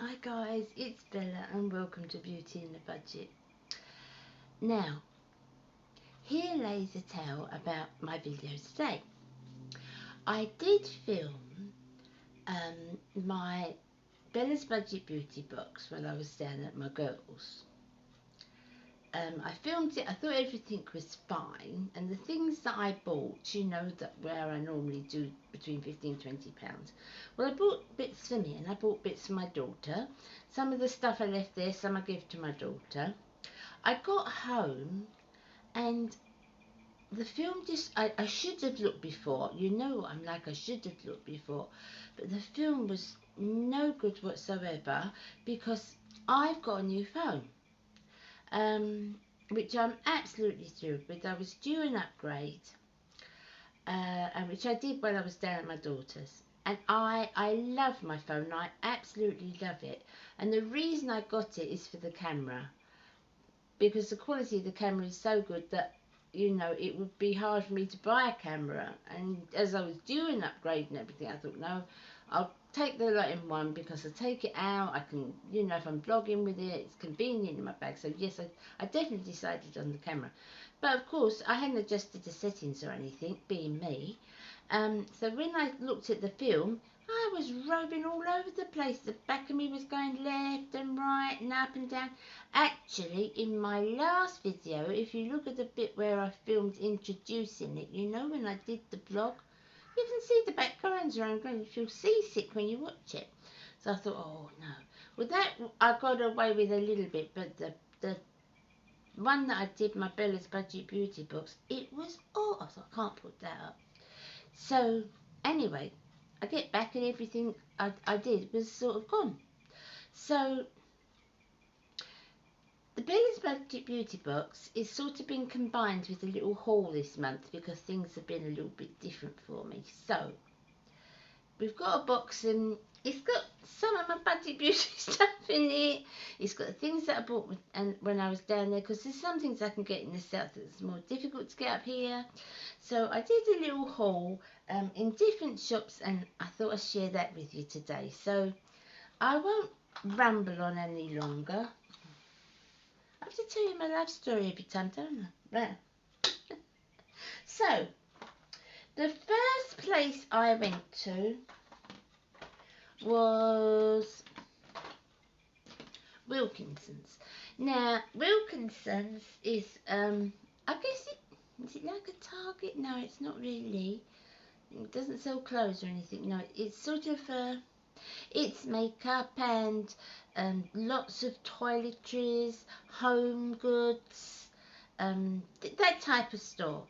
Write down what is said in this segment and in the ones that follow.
Hi guys, it's Bella and welcome to Beauty in the Budget. Now, here lays a tale about my video today. I did film my Bella's Budget Beauty box when I was down at my girls'. I filmed it, I thought everything was fine, and the things that I bought, you know, that where I normally do between £15 and £20. Well, I bought bits for me and I bought bits for my daughter. Some of the stuff I left there, some I gave to my daughter. I got home and the film just, I should have looked before. You know, I'm like, I should have looked before. But the film was no good whatsoever because I've got a new phone. Which I'm absolutely thrilled with. I was due an upgrade, and which I did when I was down at my daughter's. And I love my phone. I absolutely love it. And the reason I got it is for the camera, because the quality of the camera is so good that, you know, it would be hard for me to buy a camera. And as I was due an upgrade and everything, I thought, no, I'll take the lot in one because I take it out, I can, you know, if I'm vlogging with it, it's convenient in my bag. So yes, I definitely decided on the camera. But of course, I hadn't adjusted the settings or anything, being me. So when I looked at the film, I was roving all over the place. The back of me was going left and right and up and down. Actually, in my last video, if you look at the bit where I filmed introducing it, you know, when I did the vlog, you can see the backgrounds around going to feel seasick when you watch it. So I thought, oh no. Well, that I got away with a little bit, but the one that I did, my Bella's Budget Beauty box, it was, oh, I thought, I can't put that up. So anyway, I get back and everything I did was sort of gone. So the Bella's Budget Beauty box is sort of been combined with a little haul this month because things have been a little bit different for me. So we've got a box and it's got some of my Budget Beauty stuff in it. It's got the things that I bought when I was down there, because there's some things I can get in the south that's more difficult to get up here. So I did a little haul in different shops, and I thought I'd share that with you today. So I won't ramble on any longer. I have to tell you my love story every time, don't I? Right. So the first place I went to was Wilkinson's. Now Wilkinson's is I guess is it like a Target? No, it's not really. It doesn't sell clothes or anything. No, it's sort of it's makeup and lots of toiletries, home goods, that type of store.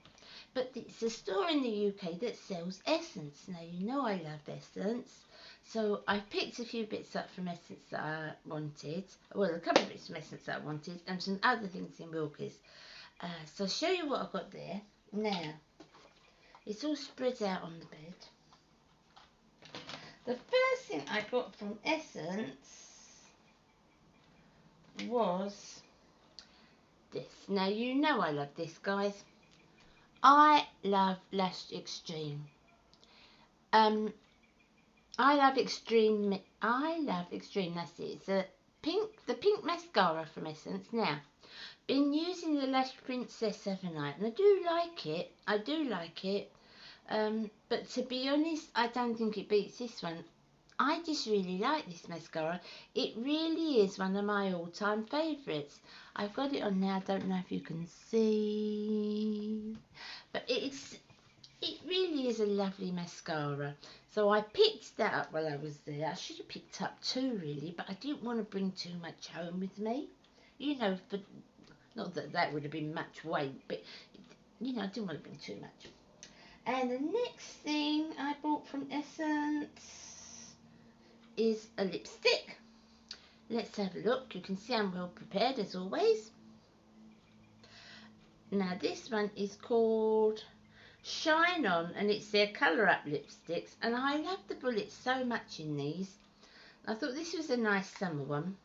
But it's a store in the UK that sells Essence. Now, you know I love Essence. So I picked a few bits up from Essence that I wanted. Well, a couple of bits from Essence that I wanted, and some other things in Wilkie's. So I'll show you what I've got there. Now, it's all spread out on the bed. The first thing I got from Essence was this. Now, you know I love this, guys. I love Lash Extreme. I love Extreme, that's it. It's the pink mascara from Essence. Now, been using the Lash Princess overnight, and I do like it. But to be honest, I don't think it beats this one. I just really like this mascara. It really is one of my all-time favourites. I've got it on now. I don't know if you can see, but it really is a lovely mascara. So I picked that up while I was there. I should have picked up two really, but I didn't want to bring too much home with me. You know, not that that would have been much weight, but you know, I didn't want to bring too much. And the next thing I bought from Essence is a lipstick. Let's have a look. You can see I'm well prepared as always. Now this one is called Shine On, and it's their colour up lipsticks, and I love the bullets so much in these. I thought this was a nice summer one.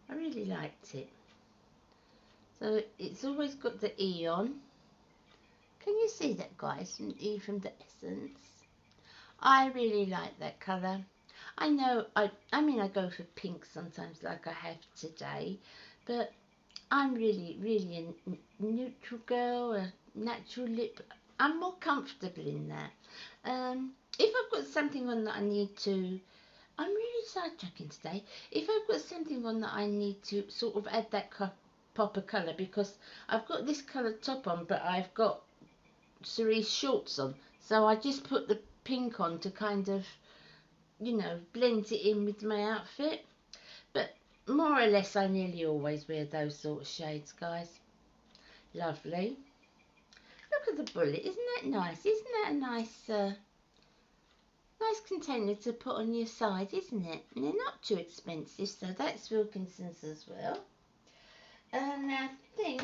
I really liked it. So it's always got the E on. Can you see that, guys? An E from the Essence. I really like that colour. I know, I mean, I go for pink sometimes like I have today, but I'm really a neutral girl, a natural lip. I'm more comfortable in that. If I've got something on that I need to, I'm really sidetracking today. If I've got something on that I need to sort of add that pop of colour, because I've got this coloured top on, but I've got cerise shorts on, so I just put the pink on to kind of, you know, blend it in with my outfit. But more or less I nearly always wear those sort of shades, guys. Lovely. Look at the bullet, isn't that nice? Isn't that a nice nice container to put on your side, isn't it? And they're not too expensive, so that's Wilkinson's as well. And I think,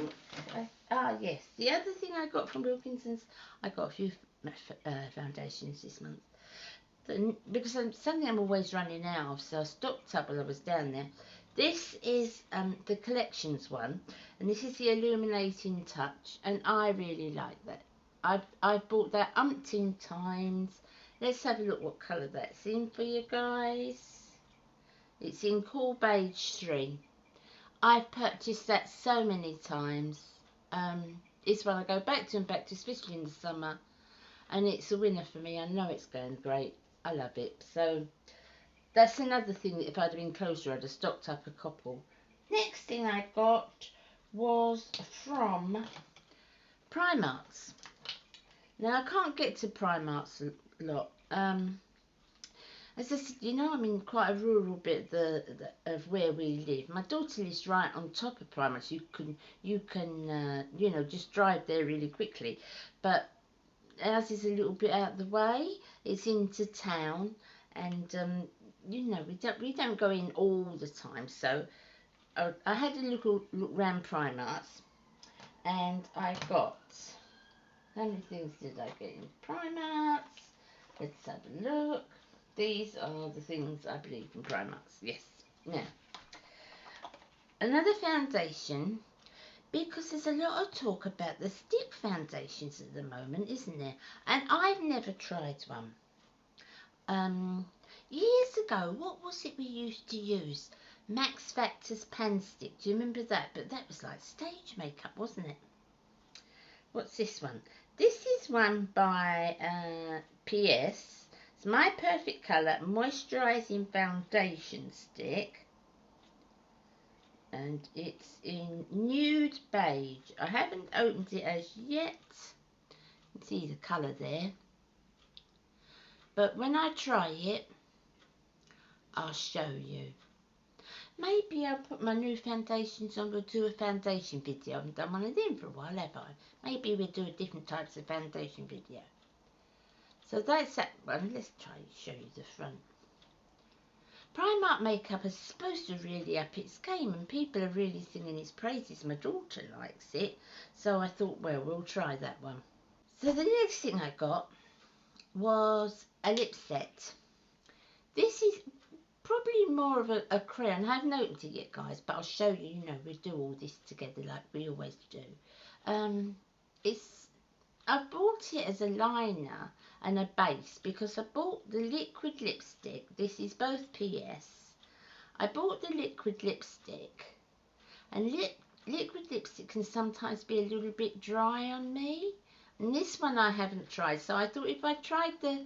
yes, the other thing I got from Wilkinson's, I got a few foundations this month. Because something I'm always running out of, so I stocked up while I was down there. This is the collections one, and this is the Illuminating Touch, and I really like that. I've bought that umpteen times. Let's have a look what colour that's in for you guys. It's in Cool Beige 3. I've purchased that so many times. It's one I go back to and back to, especially in the summer, and it's a winner for me. I know it's going great. I love it. So that's another thing that if I'd have been closer, I'd have stocked up a couple. Next thing I got was from Primark's. Now I can't get to Primark's a lot. As I said, you know, I'm in quite a rural bit of where we live. My daughter lives right on top of Primark's. You can you know, just drive there really quickly. But ours is a little bit out of the way. It's into town, and you know, we don't go in all the time. So I had a look round Primark's, and I got, how many things did I get in Primark's? Let's have a look. These are the things I believe from Primark's. Yes. Now, another foundation, because there's a lot of talk about the stick foundations at the moment, isn't there? And I've never tried one. Years ago, what was it we used to use? Max Factor's Pan Stick. Do you remember that? But that was like stage makeup, wasn't it? What's this one? This is one by PS. It's My Perfect Colour Moisturising Foundation Stick. And it's in Nude Beige. I haven't opened it as yet. You can see the colour there. But when I try it, I'll show you. Maybe I'll put my new foundations on. We'll do a foundation video. I haven't done one of them for a while, have I? Maybe we'll do different types of foundation video. So that's that one. Let's try and show you the front. Primark makeup is supposed to really up its game, and people are really singing its praises. My daughter likes it, so I thought, well, we'll try that one. So the next thing I got was a lip set. This is probably more of a crayon. I haven't opened it yet, guys, but I'll show you. You know, we do all this together like we always do. I bought it as a liner and a base because I bought the liquid lipstick. This is both PS. I bought the liquid lipstick, and liquid lipstick can sometimes be a little bit dry on me, and this one I haven't tried, so I thought if I tried the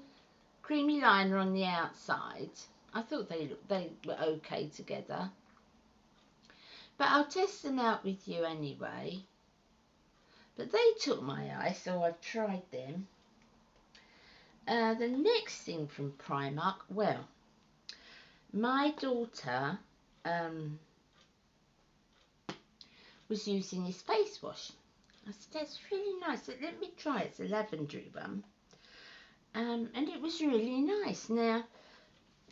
creamy liner on the outside, I thought they were okay together, but I'll test them out with you anyway. But they took my eye, so I've tried them. The next thing from Primark, well, my daughter was using this face wash. I said, that's really nice. Let me try it. It's a lavendary one. And it was really nice. Now,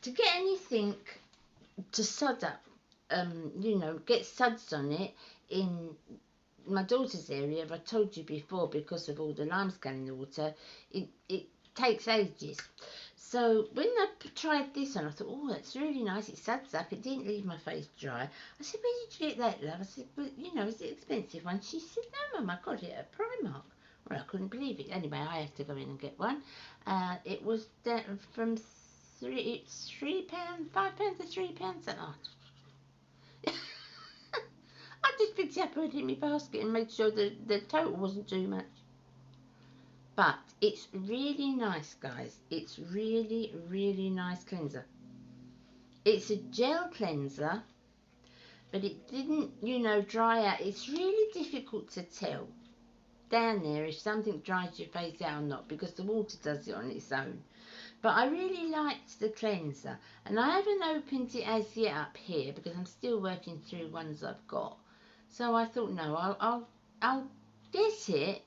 to get anything to sud up, you know, get suds on it in my daughter's area, I told you before, because of all the limescale in the water, it takes ages. So when I tried this on, I thought, oh, that's really nice. It suds up. It didn't leave my face dry. I said, where did you get that, love? I said, well, you know, is it expensive one? She said, no, Mum, I got it at Primark. Well, I couldn't believe it. Anyway, I had to go in and get one. It was from It's £3, £5 or £3. I just picked it up, put it in my basket and made sure that the total wasn't too much. But it's really nice, guys. It's really, really nice cleanser. It's a gel cleanser, but it didn't, you know, dry out. It's really difficult to tell down there if something dries your face out or not, because the water does it on its own. But I really liked the cleanser, and I haven't opened it as yet up here because I'm still working through ones I've got. So I thought, no, I'll get it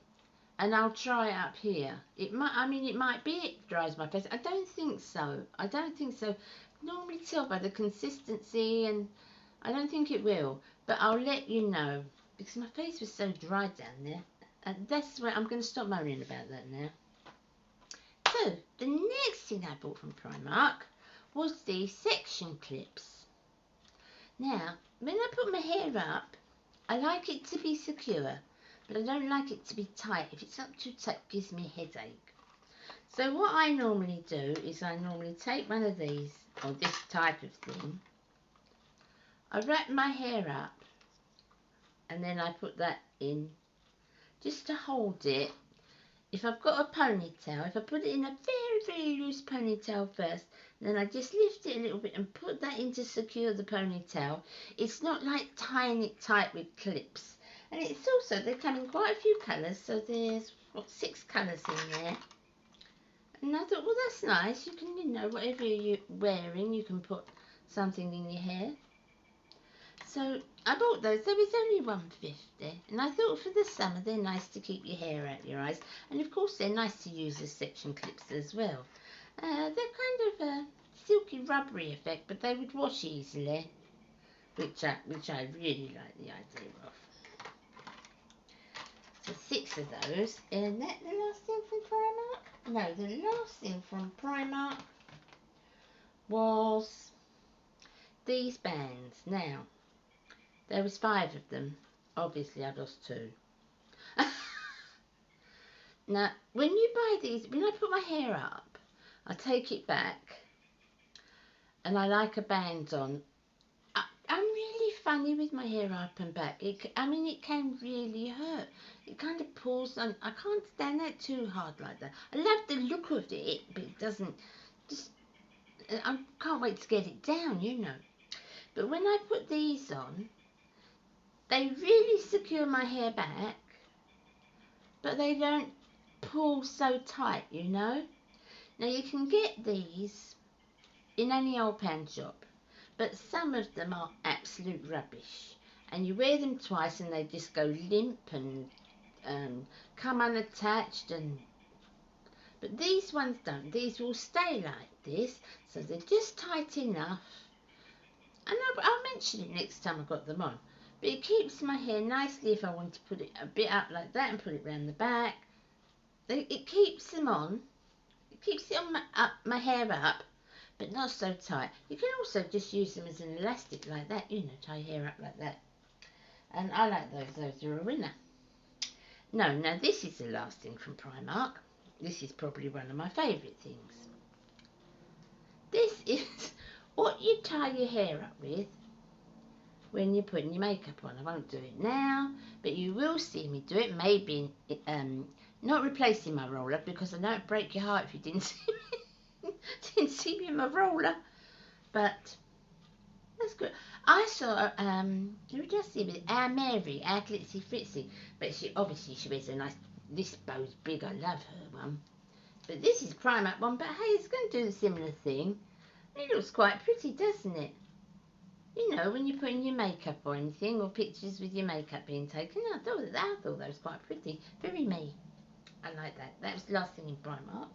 and I'll try it up here. It might, I mean, it might be it dries my face. I don't think so. I don't think so. Normally tell by the consistency, and I don't think it will. But I'll let you know, because my face was so dry down there. And that's where I'm going to stop moaning about that now. So, the next thing I bought from Primark was these section clips. Now, when I put my hair up, I like it to be secure, but I don't like it to be tight. If it's up too tight, it gives me a headache. So what I normally do is I normally take one of these, or this type of thing. I wrap my hair up, and then I put that in just to hold it. If I've got a ponytail, if I put it in a very, very loose ponytail first, then I just lift it a little bit and put that in to secure the ponytail. It's not like tying it tight with clips. And it's also, they come in quite a few colours, so there's, what, 6 colours in there. And I thought, well, that's nice. You can, you know, whatever you're wearing, you can put something in your hair. So I bought those. They was only £1.50, and I thought for the summer they're nice to keep your hair out your eyes, and of course they're nice to use as section clips as well. They're kind of a silky rubbery effect, but they would wash easily, which I really like the idea of. So 6 of those. Isn't that the last thing from Primark? No, the last thing from Primark was these bands. Now, there was 5 of them. Obviously, I've lost 2. Now, when you buy these, when I put my hair up, I take it back, and I like a band on. I'm really funny with my hair up and back. I mean, it can really hurt. It kind of pulls on. I can't stand that too hard like that. I love the look of it, but it doesn't. I can't wait to get it down, you know. But when I put these on, they really secure my hair back, but they don't pull so tight, you know. Now you can get these in any old pan shop, but some of them are absolute rubbish, and you wear them twice and they just go limp and come unattached. But these ones don't. These will stay like this, so they're just tight enough. And I'll mention it next time I've got them on. But it keeps my hair nicely if I want to put it a bit up like that and put it round the back. It keeps them on. It keeps it on my hair up, but not so tight. You can also just use them as an elastic like that, you know, tie your hair up like that. And I like those. Those are a winner. No, now this is the last thing from Primark. This is probably one of my favourite things. This is what you tie your hair up with when you're putting your makeup on. I won't do it now, but you will see me do it. Maybe not replacing my roller, because I know it'd break your heart if you didn't see me, didn't see me in my roller. But that's good. I saw who did I see with our Mary, our Glitzy Fritzy, but she wears a nice. This bow's big. I love her one. But this is Primark one. But hey, it's going to do the similar thing. It looks quite pretty, doesn't it? You know, when you're putting your makeup or anything, or pictures with your makeup being taken. I thought that was quite pretty. Very me. I like that. That was the last thing in Primark.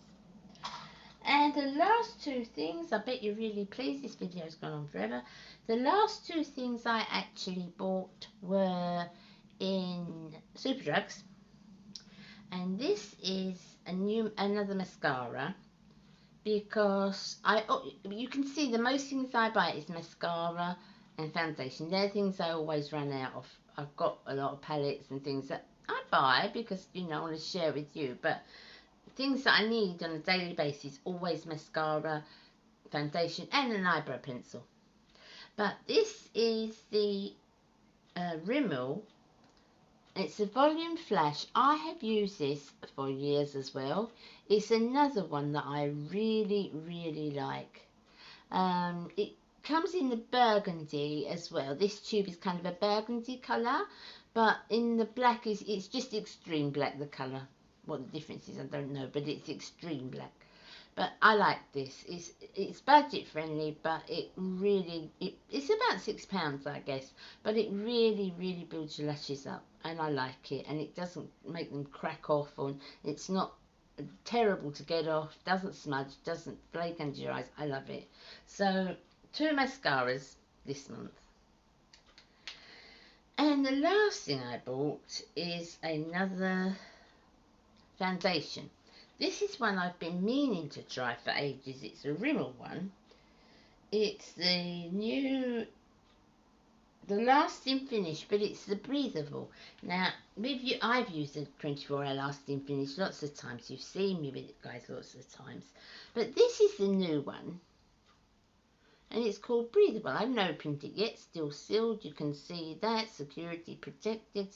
And the last 2 things, I bet you're really pleased. This video's gone on forever. The last 2 things I actually bought were in Superdrugs. And this is another mascara, because you can see the most things I buy is mascara and foundation. They're things I always run out of. I've got a lot of palettes and things that I buy because, you know, I want to share with you, but things that I need on a daily basis, always mascara, foundation and an eyebrow pencil. But this is the Rimmel. It's a volume flash. I have used this for years as well. It's another one that I really, really like. It comes in the burgundy as well. This tube is kind of a burgundy colour, but in the black it's just extreme black, the colour. What the difference is, I don't know, but it's extreme black. But I like this. It's budget friendly, but it's about £6, I guess. But it really, really builds your lashes up, and I like it. And it doesn't make them crack off, or it's not terrible to get off. Doesn't smudge, doesn't flake under your eyes. I love it. So 2 mascaras this month. And the last thing I bought is another foundation. This is one I've been meaning to try for ages. It's a Rimmel one. It's the lasting finish, but it's the breathable. Now, I've used the 24-hour lasting finish lots of times. You've seen me with it, guys, lots of times. But this is the new one, and it's called Breathable. I haven't opened it yet. Still sealed. You can see that. Security protected.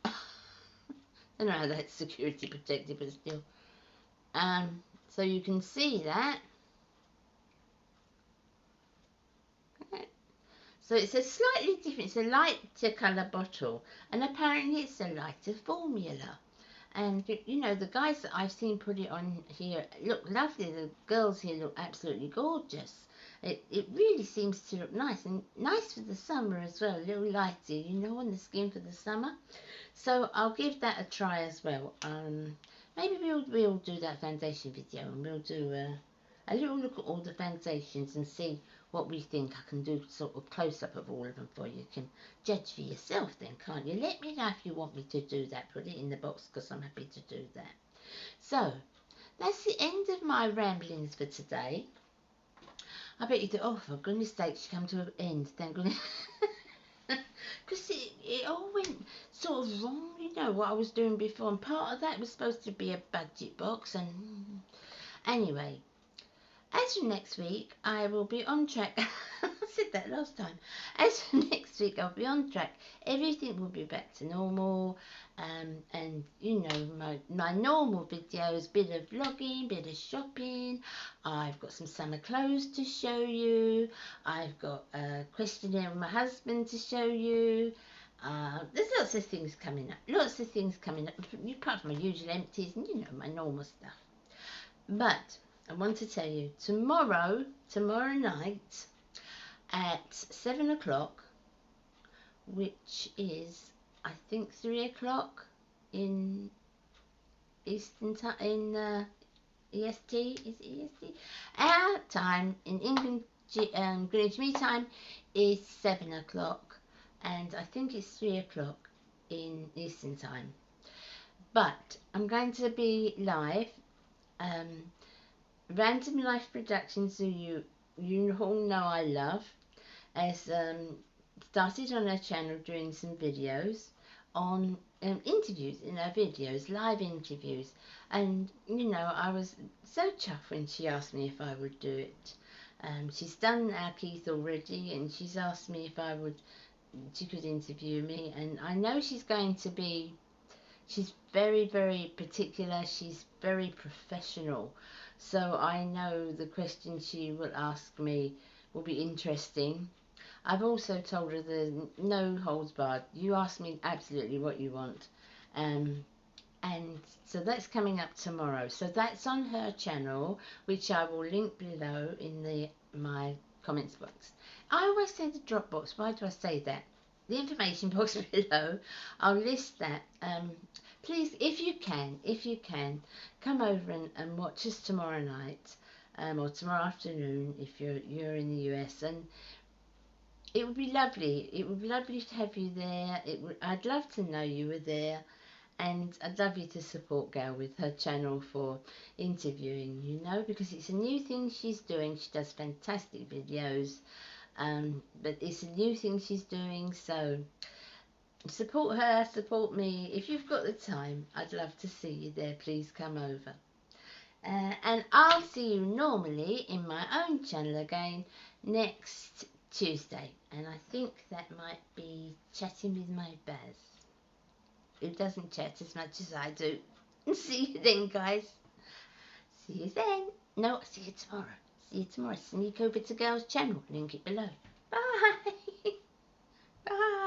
I don't know how that's security protected, but still. So you can see that. So it's a slightly different, it's a lighter colour bottle, and apparently it's a lighter formula. And you know, the guys that I've seen put it on here look lovely. The girls here look absolutely gorgeous. It really seems to look nice, and nice for the summer as well, a little lighter, you know, on the skin for the summer. So I'll give that a try as well. Maybe we'll do that foundation video, and we'll do a little look at all the foundations and see what we think. I can do sort of close-up of all of them for you. You can judge for yourself then, can't you? Let me know if you want me to do that. Put it in the box, because I'm happy to do that. So, that's the end of my ramblings for today. I bet you thought, oh, for goodness sake, she come to an end. Thank goodness. Because it all went sort of wrong, you know, what I was doing before. And part of that was supposed to be a budget box. And anyway, as for next week, I will be on track. I said that last time. As for next week, I'll be on track. Everything will be back to normal. And, you know, my normal videos, bit of vlogging, bit of shopping. I've got some summer clothes to show you. I've got a questionnaire with my husband to show you. There's lots of things coming up. Lots of things coming up. Apart from my usual empties and, you know, my normal stuff. But I want to tell you, tomorrow night at 7 o'clock, which is, I think, 3 o'clock in Eastern time, in EST, is it EST? Our time in England, Greenwich Mean Time, is 7 o'clock, and I think it's 3 o'clock in Eastern time. But I'm going to be live. Random Life Productions, who you all know I love, has started on her channel doing some videos on interviews in her videos, live interviews. And you know, I was so chuffed when she asked me if I would do it. She's done our Keith already, and she's asked me if she could interview me. And I know she's going to be, she's very, very particular, she's very professional. So I know the questions she will ask me will be interesting. I've also told her there's no holds barred. You ask me absolutely what you want. And so that's coming up tomorrow. So that's on her channel, which I will link below in my comments box. I always say the drop box. Why do I say that? The information box below. I'll list that. Please, if you can, come over and watch us tomorrow night, or tomorrow afternoon if you're in the US, and it would be lovely. It would be lovely to have you there. I'd love to know you were there, and I'd love you to support Gail with her channel for interviewing, you know, because it's a new thing she's doing. She does fantastic videos, but it's a new thing she's doing, so support her, support me. If you've got the time, I'd love to see you there. Please come over. And I'll see you normally in my own channel again next Tuesday. And I think that might be chatting with my Baz, who doesn't chat as much as I do. See you then, guys. See you then. No, I'll see you tomorrow. See you tomorrow. Sneak over to Girls' channel. Link it below. Bye. Bye.